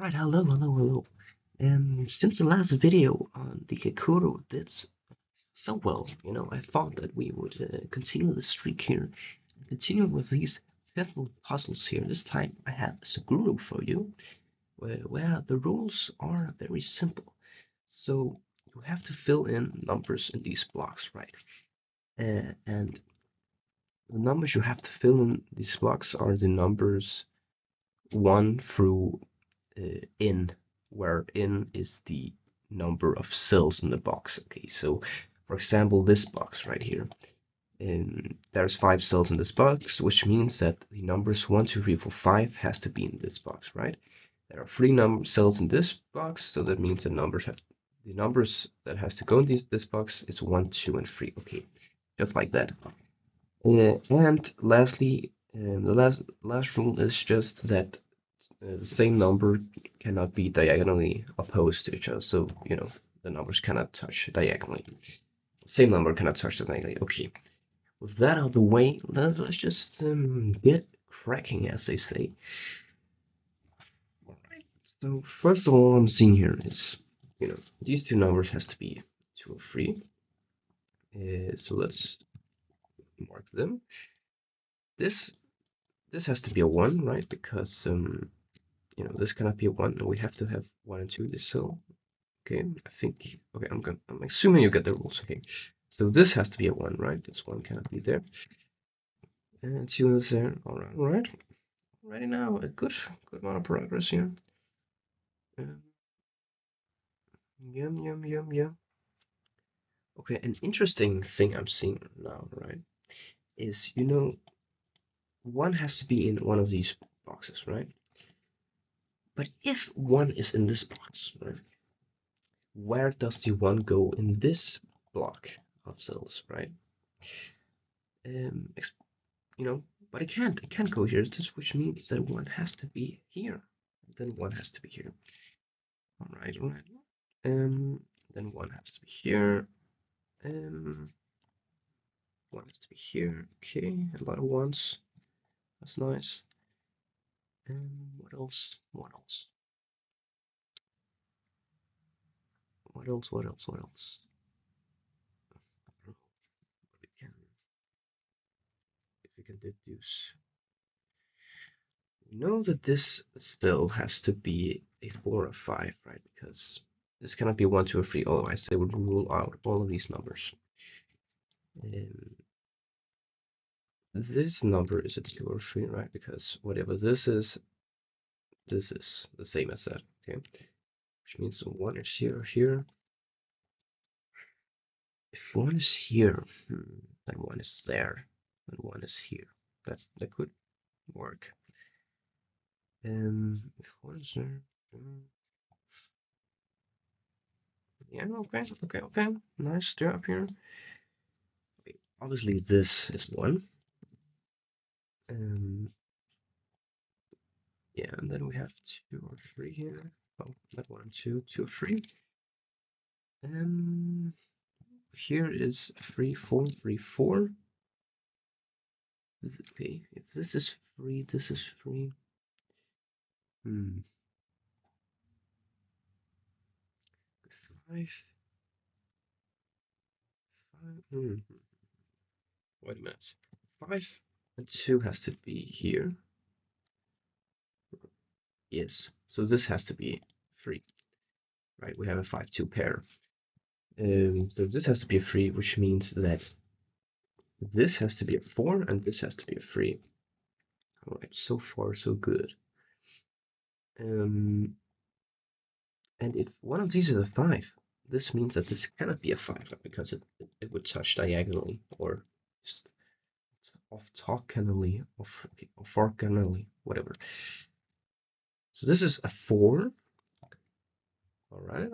Alright, hello. Since the last video on the Suguru did so well, I thought that we would continue the streak here and continue with these little puzzles here. This time I have a Suguru for you, where the rules are very simple. So you have to fill in numbers in these blocks, right? And the numbers you have to fill in these blocks are the numbers 1 through in, where in is the number of cells in the box. Okay, so for example, this box right here, there's 5 cells in this box, which means that the numbers 1, 2, 3, 4, 5 has to be in this box, right? There are 3 cells in this box, so that means the numbers that has to go in this box is 1, 2, and 3. Okay, just like that. And lastly, the last rule is just that the same number cannot be diagonally opposed to each other, so the numbers cannot touch diagonally. Same number cannot touch diagonally. Okay, with that out of the way, let's just get cracking, as they say. Alright, so first of all, I'm seeing here is these two numbers has to be 2 or 3. So let's mark them. This has to be a 1, right? Because this cannot be a 1, and we have to have 1 and 2 this cell. Okay, I think, okay, I'm assuming you get the rules. Okay, so this has to be a 1, right? This 1 cannot be there. And 2 is there. Alright. Already now, a good amount of progress here. Yum. Okay, an interesting thing I'm seeing now, right, is, 1 has to be in one of these boxes, right? But if 1 is in this box, right, where does the 1 go in this block of cells, right? But it can't go here, which means that 1 has to be here. Then 1 has to be here. Alright. Then 1 has to be here. 1 has to be here. Okay, a lot of 1s. That's nice. What else? What else? I don't know if we can deduce. We know that this still has to be a 4 or 5, right? Because this cannot be 1, 2, or 3, otherwise they would rule out all of these numbers. This number is a 2 or 3, right? Because whatever this is the same as that, okay? Which means 1 is here. If 1 is here, then 1 is there, and 1 is here. That could work. If 1 is there, yeah, okay. Nice job here. Obviously, this is 1. Yeah, and then we have 2 or 3 here. Oh, not 1 and 2, 2 or 3. Here is 3, 4, 3, 4. Okay, if this is 3, this is 3. 5. Wait a minute. 5 and 2 has to be here. Yes, so this has to be 3. Right, we have a 5-2 pair. So this has to be a 3, which means that this has to be a 4 and this has to be a 3. Alright, so far so good. And if one of these is a 5, this means that this cannot be a 5 because it would touch diagonally or just orthogonally, whatever. So this is a 4. Alright.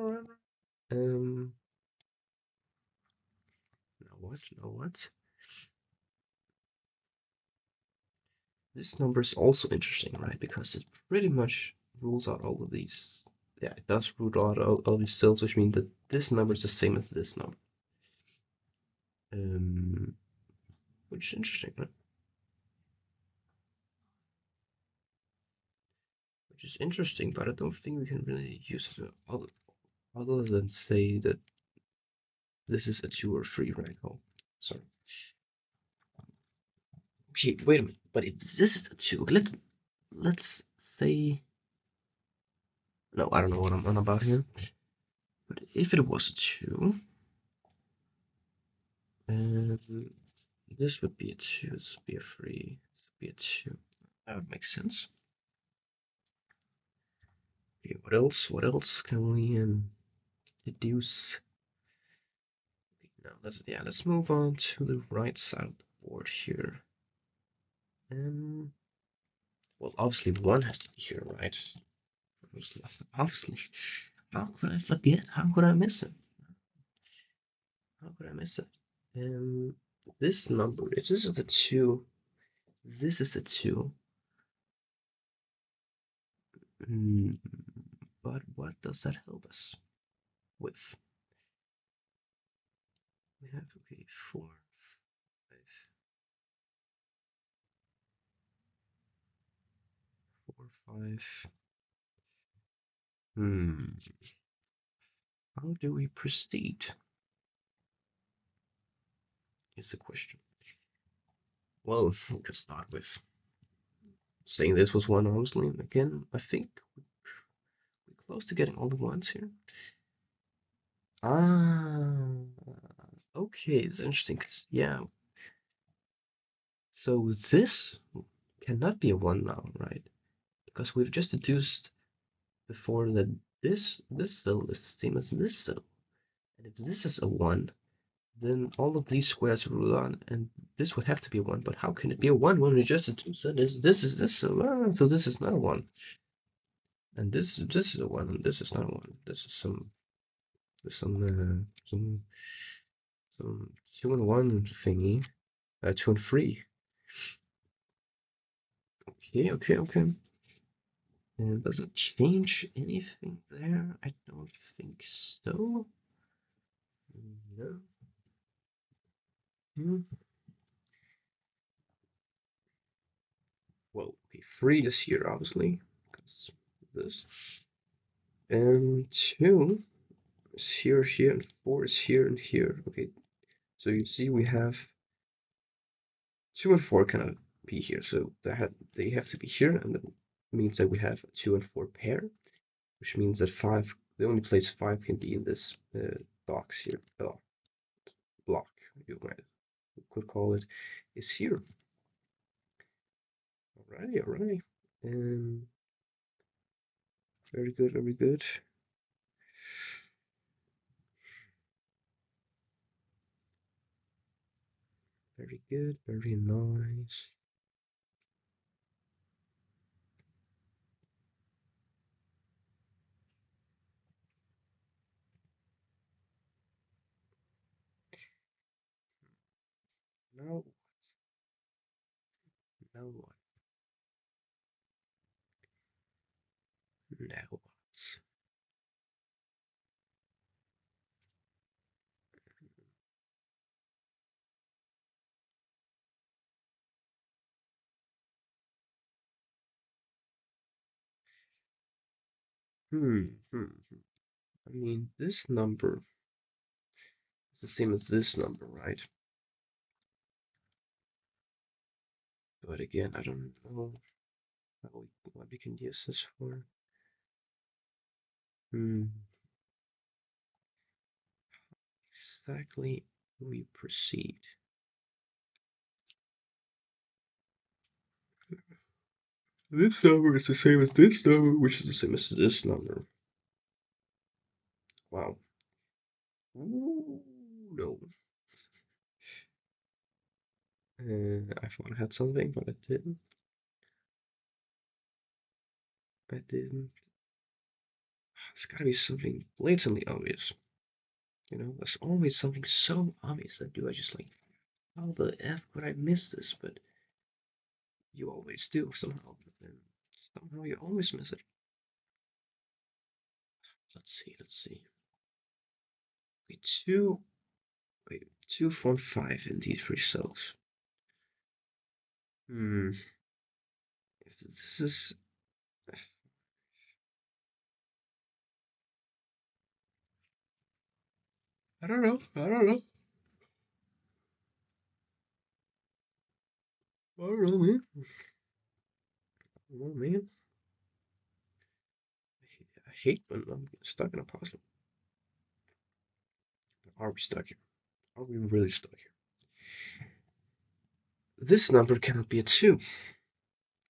Now what? This number is also interesting, right? Because it pretty much rules out all of these. Yeah, it does rule out all these cells, which means that this number is the same as this number. Which is interesting, right? which is interesting, but I don't think we can really use it other than say that this is a 2 or 3 right now. Sorry. Okay, wait a minute. But if this is a 2, let's say no, I don't know what I'm on about here. But if it was a 2, this would be a 2, this would be a 3, this would be a 2. That would make sense. Okay, what else? What else can we deduce? Okay, now let's move on to the right side of the board here. Well, obviously 1 has to be here, right? Obviously. How could I forget? How could I miss it? How could I miss it? This number, if this is a 2, this is a 2. But what does that help us with? We have, okay, 4, 5, 4, 5. How do we proceed? Is the question. Well, we could start with saying this was 1, obviously. And again, I think we're close to getting all the 1s here. Okay, it's interesting because, yeah. So this cannot be a 1 now, right? Because we've just deduced before that this cell is the same as this cell. And if this is a 1, then all of these squares rule on, and this would have to be a 1. But how can it be a 1 when we just deduced that this is this? So this is not a 1. And this is a 1, and this is not a 1. This is some 2 and 1 thingy. 2 and 3. Okay. And does it change anything there? I don't think so. No. Well, okay, 3 is here, obviously, because this. And 2 is here, and 4 is here and here. Okay, so you see we have 2 and 4 cannot be here, so they have to be here, and that means that we have a 2 and 4 pair, which means that 5, the only place 5 can be in this box here, block, you could call it, is here. Alrighty. Very good. Very good, very nice. Now what? Now what? I mean, this number is the same as this number, right? But again, I don't know what we can use this for. Exactly we proceed. This number is the same as this number, which is the same as this number. Wow. Ooh, no. I thought I had something, but I didn't. It's gotta be something blatantly obvious. There's always something so obvious that I just like, how the F could I miss this? But you always do somehow. And somehow you always miss it. Let's see. Wait, 2, 4, 5 in these 3 cells. If this is don't know. I don't know. I don't know, man. Oh, man. I hate when I'm stuck in a puzzle. Are we stuck here? Are we really stuck here? This number cannot be a 2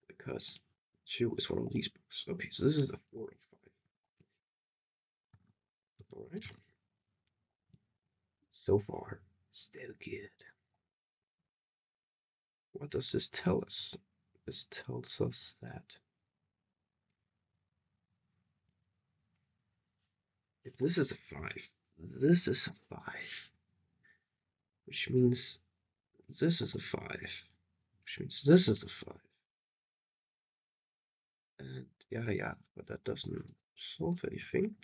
because 2 is one of these books. Okay, so this is a 4 and 5. Alright. So far, still good. What does this tell us? This tells us that if this is a 5, this is a 5, which means this is a 5, which means this is a 5, and yeah, but that doesn't solve anything.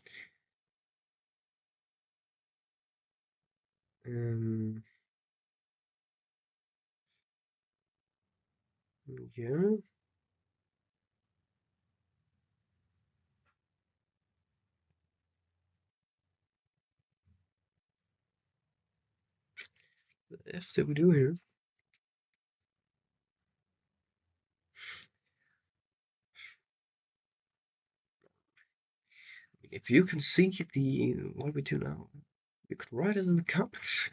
Yeah. The F that we do here. If you can see what we do now, you can write it in the comments,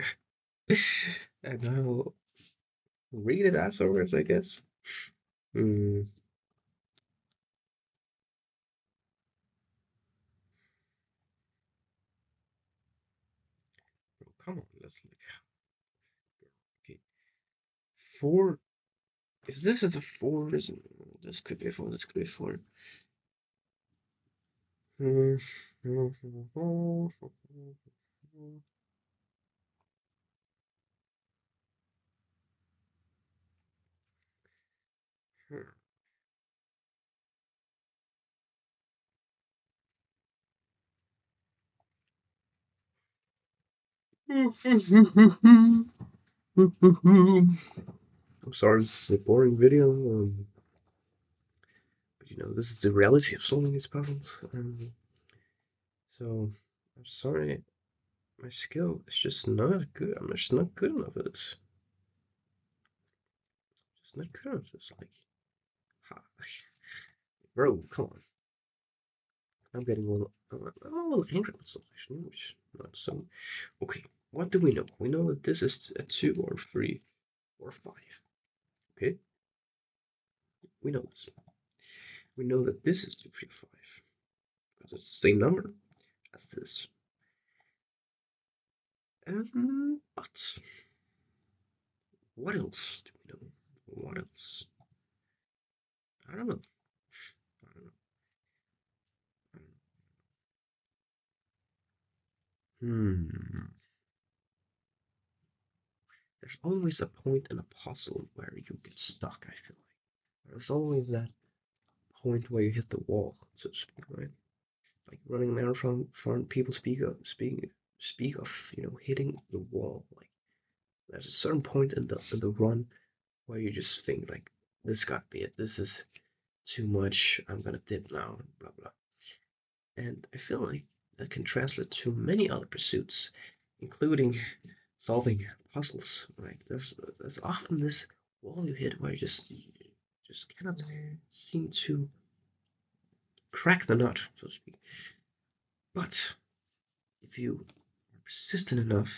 and I'll read it afterwards, I guess. Hmm. Oh, come on, let's look. Okay, 4. If this is a 4, this could be a 4. This could be a 4. Hmm. I'm sorry, this is a boring video, but this is the reality of solving these puzzles. So I'm sorry, my skill is just not good. I'm just not good enough at this. Just not good enough. It's like, bro, come on. I'm getting I'm a little angry with myself actually, which not so. Okay, what do we know? We know that this is a 2 or 3 or 5. Okay, we know this. We know that this is 2, 3, 5 because it's the same number as this. But what else do we know? What else? I don't know. I don't know. I don't know. There's always a point in a puzzle where you get stuck, I feel like. There's always that point where you hit the wall, so to speak, right? Like running a marathon, people speak of hitting the wall. Like there's a certain point in the run where you just think like this got be it. This is too much. I'm gonna dip now. Blah blah. And I feel like that can translate to many other pursuits, including solving puzzles. Right? There's often this wall you hit where you just cannot seem to crack the nut, so to speak. But if you are persistent enough,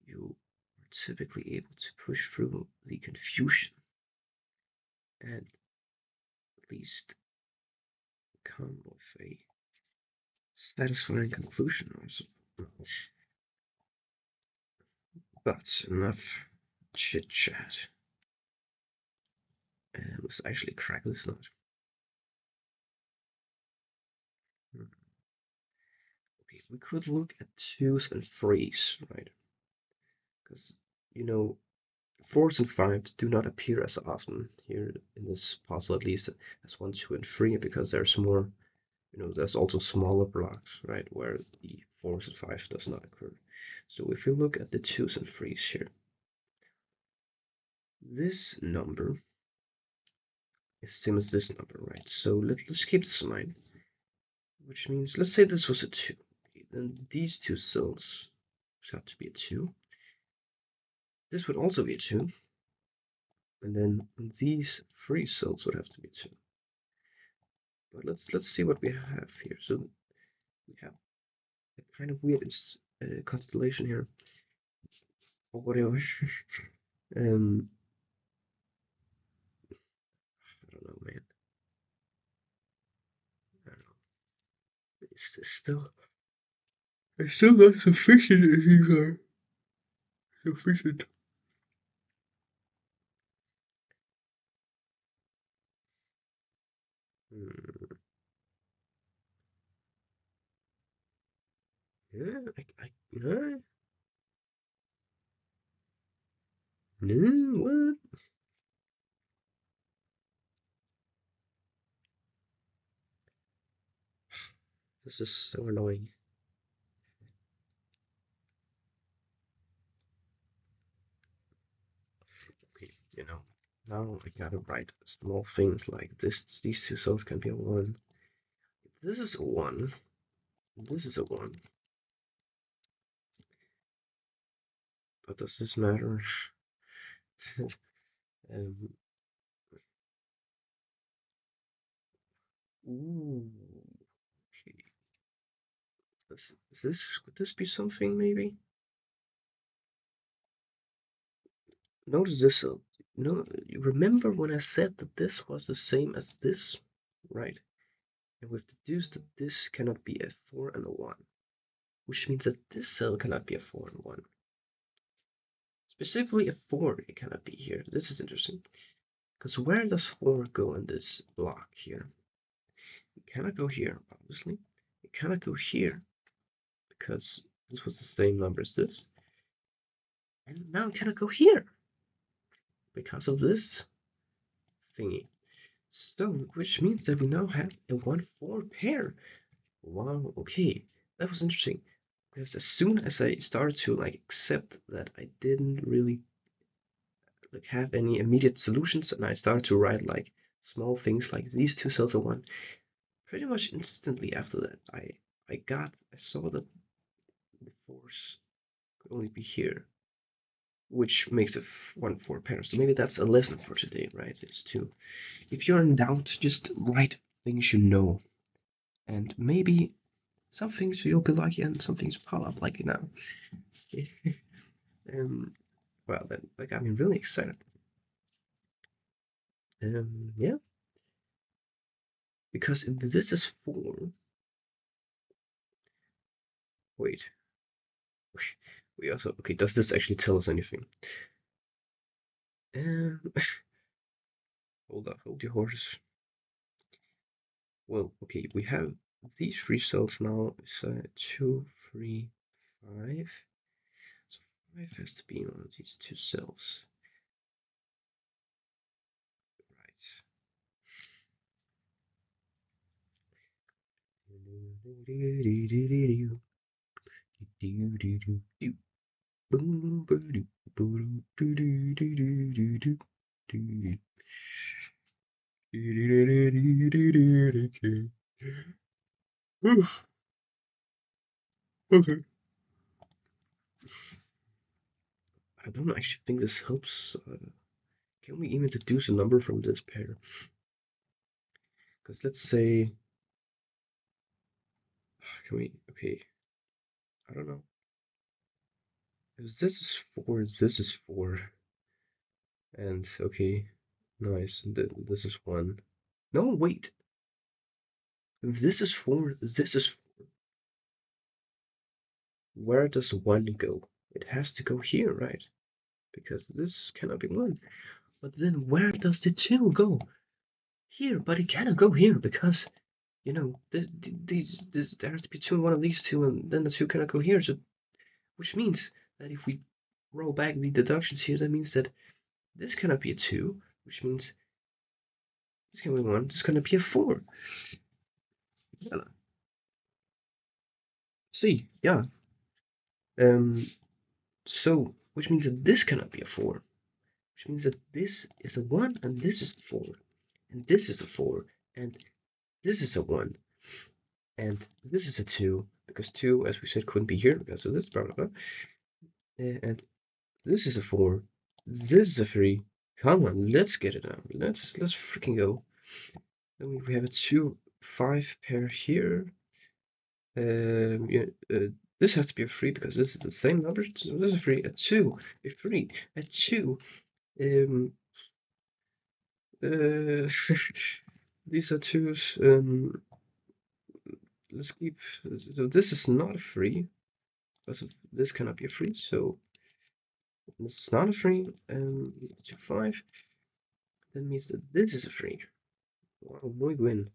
you are typically able to push through the confusion and at least come with a satisfying conclusion. But enough chit chat, and let's actually crack this nut. Okay, we could look at twos and threes, right? Because you know 4s and 5s do not appear as often here in this puzzle, at least as 1, 2, and 3, because there's more, there's also smaller blocks, right, where the 4s and 5s does not occur. So if you look at the 2s and 3s here, this number is the same as this number, right? So let's keep this in mind, which means, let's say this was a 2. then these two cells have to be a 2. This would also be a 2. And then these 3 cells would have to be 2. But let's see what we have here. So we have a kind of weird constellation here, or whatever. I don't know, man. I don't know. Is this still? I still not sufficient if you are sufficient. Yeah, yeah. No, what? This is so annoying. Okay, now I gotta write small things like this. These two cells can be a 1. This is a 1. This is a 1. But does this matter? um, ooh, okay. Could this be something maybe? Notice this. No, you remember when I said that this was the same as this, right? And we've deduced that this cannot be a 4 and a 1, which means that this cell cannot be a 4 and 1. Specifically, a 4 it cannot be here. This is interesting. Because where does 4 go in this block here? It cannot go here, obviously. It cannot go here, because this was the same number as this. And now it cannot go here, because of this thingy. So, which means that we now have a 1-4 pair. Wow, okay. That was interesting. Because as soon as I started to accept that I didn't really have any immediate solutions, and I started to write small things like these two cells are 1, pretty much instantly after that I saw that the force could only be here, which makes it 1-4 pair. So maybe that's a lesson for today, right? It's to, if you're in doubt, just write things you know, and maybe some things you'll be lucky and some things pop up like now. Well, that got me really excited. Yeah, because if this is 4, wait, we also, okay, does this actually tell us anything? Hold up, hold your horses. Well, okay, we have these 3 cells now. So 2, 3, 5. So 5 has to be one of these 2 cells. Okay. I don't actually think this helps. Can we even deduce a number from this pair? Because let's say, can we? Okay, I don't know. If this is 4, this is 4, and okay, nice. This is 1. No, wait. If this is 4, this is 4. Where does 1 go? It has to go here, right? Because this cannot be 1. But then where does the 2 go? Here, but it cannot go here because, there has to be 2 in one of these 2, and then the 2 cannot go here. So, which means that if we roll back the deductions here, that means that this cannot be a 2, which means this can be 1, this cannot be a 4. Yeah. See, yeah. So, which means that this cannot be a 4, which means that this is a 1, and this is 4, and this is a 4, and this is a 1. and this is a 2, because 2, as we said, couldn't be here because of this, blah, blah, blah. And this is a 4. This is a 3. Come on, let's get it out. Let's freaking go. Then we have a 2, 5 pair here. Yeah, this has to be a 3 because this is the same number. So this is a 3, a 2, a 3, a 2. Uh, these are 2s. Let's keep. So this is not a 3 because this cannot be a 3. So this is not a 3. 2, 5. That means that this is a 3. Wow, we win.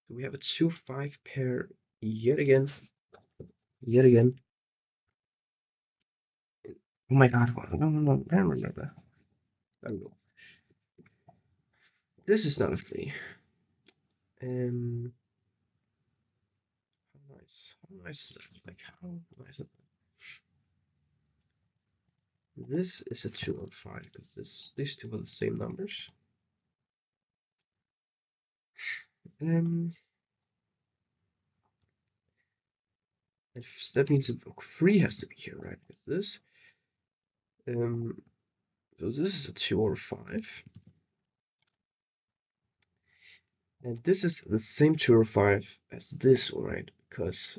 So we have a 2, 5 pair yet again. Yet again. Oh my god. No, no, no. I don't know. This is not a 3. How nice. How nice is that? Like, how nice is that? This is a 2 and 5 because these two are the same numbers. If that means that 3 has to be here, right? Because this. So this is a 2 or 5. And this is the same 2 or 5 as this, right? Because,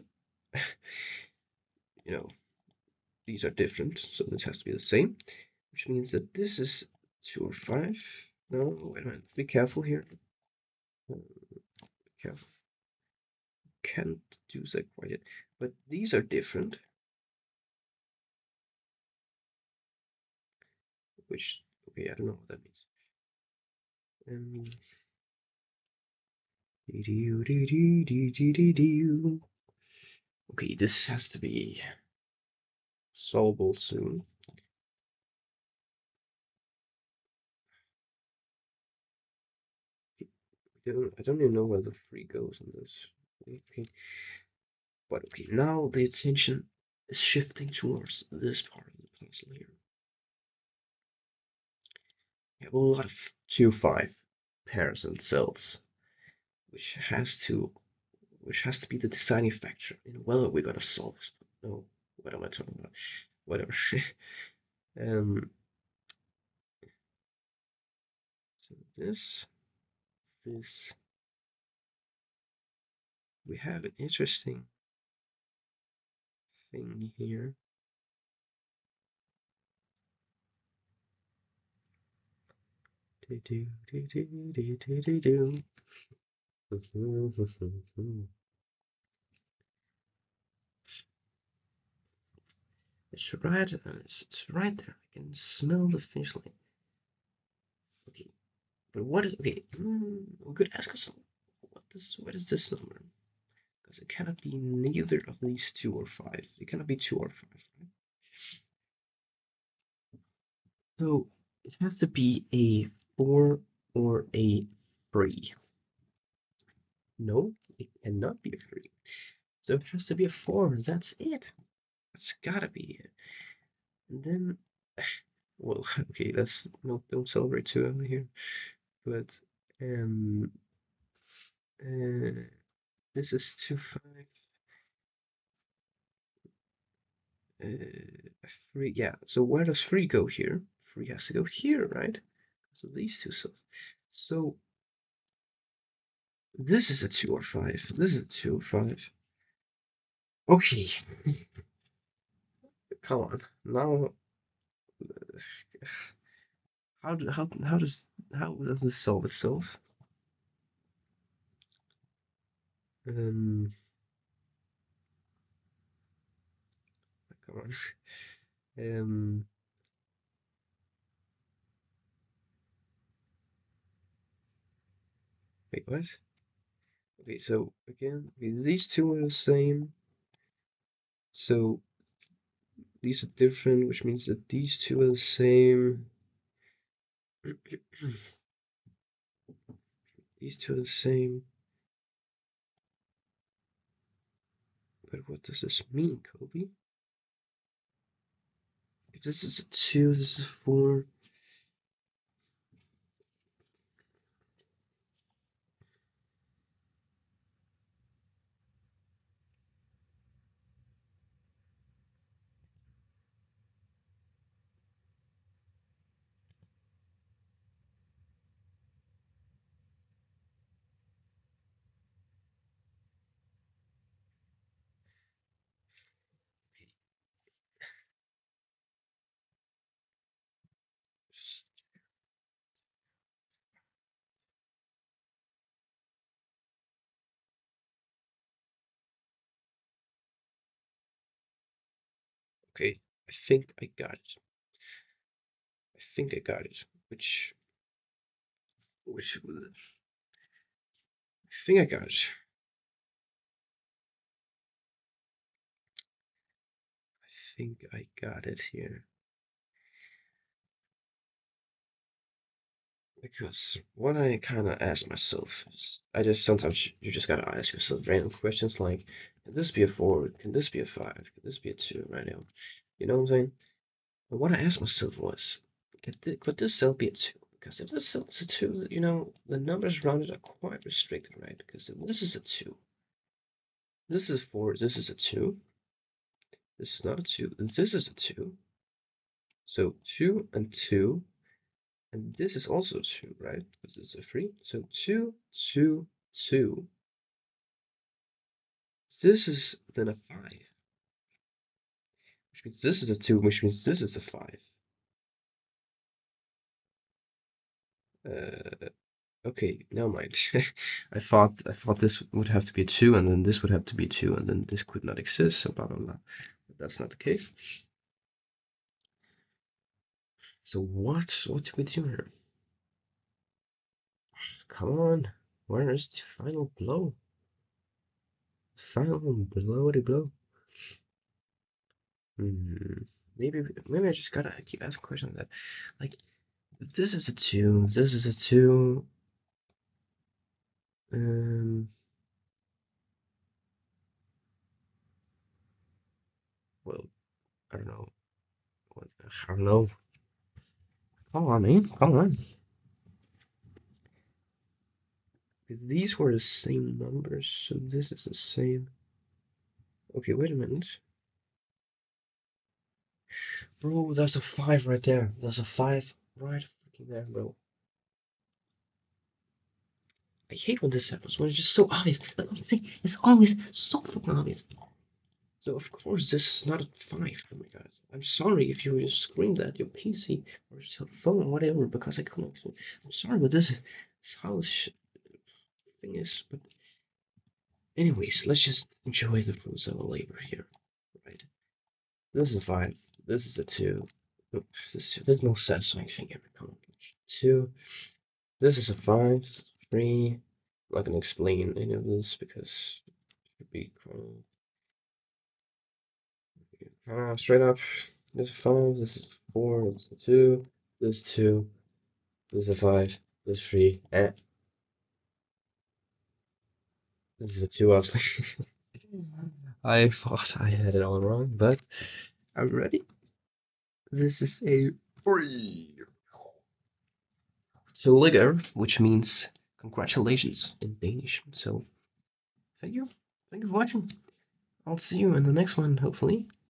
you know, these are different, so this has to be the same, which means that this is 2 or 5. No, wait a minute, be careful here. Be careful. Can't do that quite yet, but these are different. Which, okay, I don't know what that means. Okay, this has to be solvable soon. I don't even know where the 3 goes in this. Okay, but okay, now the attention is shifting towards this part of the puzzle here. We have a lot of 2-5 pairs and cells, which has to be the deciding factor in whether we're gonna solve this. No, what am I talking about? Whatever. So this, we have an interesting thing here. It's right, it's right there. I can smell the finish line. Okay, but what is okay? We could ask ourselves, what is this number? Because it cannot be neither of these 2 or 5. It cannot be 2 or 5, right? So it has to be a 4 or a 3. No, it cannot be a 3. So it has to be a 4. That's it. That's gotta be it. And then, well, okay, let's don't celebrate too early here. But this is 2, 5. 3. Yeah. So where does 3 go here? 3 has to go here, right? So these two cells. So this is a 2 or 5. This is a 2 or 5. Okay. Come on. Now, how does this solve itself? Come on. Wait, what? Okay, so again, okay, these two are the same. So these are different, which means that these two are the same. These two are the same. But what does this mean, Kobe? If this is a 2, this is a 4. Okay, I think I got it. I think I got it. Which, I think I got it. I think I got it here. Because what I kind of ask myself is, sometimes you just gotta ask yourself random questions like, can this be a 4? Can this be a 5? Can this be a 2 right now? You know what I'm saying? And what I asked myself was, could this cell be a 2? Because if this cell is a 2, you know, the numbers around it are quite restricted, right? Because if this is a 2, this is 4, this is a 2, this is not a 2, and this is a 2. So 2 and 2, and this is also 2, right? This is a 3. So 2, 2, 2. This is then a 5, which means this is a 2, which means this is a 5. Okay, never mind. I thought this would have to be a 2, and then this would have to be 2, and then this could not exist, so blah blah blah. But that's not the case. So what do we do here? Come on, where is the final blow? Final bloody blow. Hmm. Maybe I just gotta keep asking questions that, like, if this is a 2, this is a 2. Um. Well, I don't know. I don't know. Come on, man. Come on. These were the same numbers, so this is the same. Okay, wait a minute. Bro, there's a 5 right there. There's a 5 right freaking there, bro. I hate when this happens, when it's just so obvious. The thing is always so fucking obvious. So of course this is not a 5. Oh my god. I'm sorry if you just screamed at your PC or your cell phone or whatever because I couldn't explain. I'm sorry, but this is how this thing is. But anyways, let's just enjoy the fruits of our labor here, right? This is a 5. This is a 2. There's no satisfying thing ever. Come on. 2. This is a 5. 3. I'm not gonna explain any of this because it would be kind of straight up. This is a 5. This is a 4. This is a 2. This is 2. This is a 5. This is 3. This is a 2, obviously. I thought I had it all wrong, but I'm ready. This is a 3. Tilligger, which means congratulations in Danish. So, thank you. Thank you for watching. I'll see you in the next one, hopefully.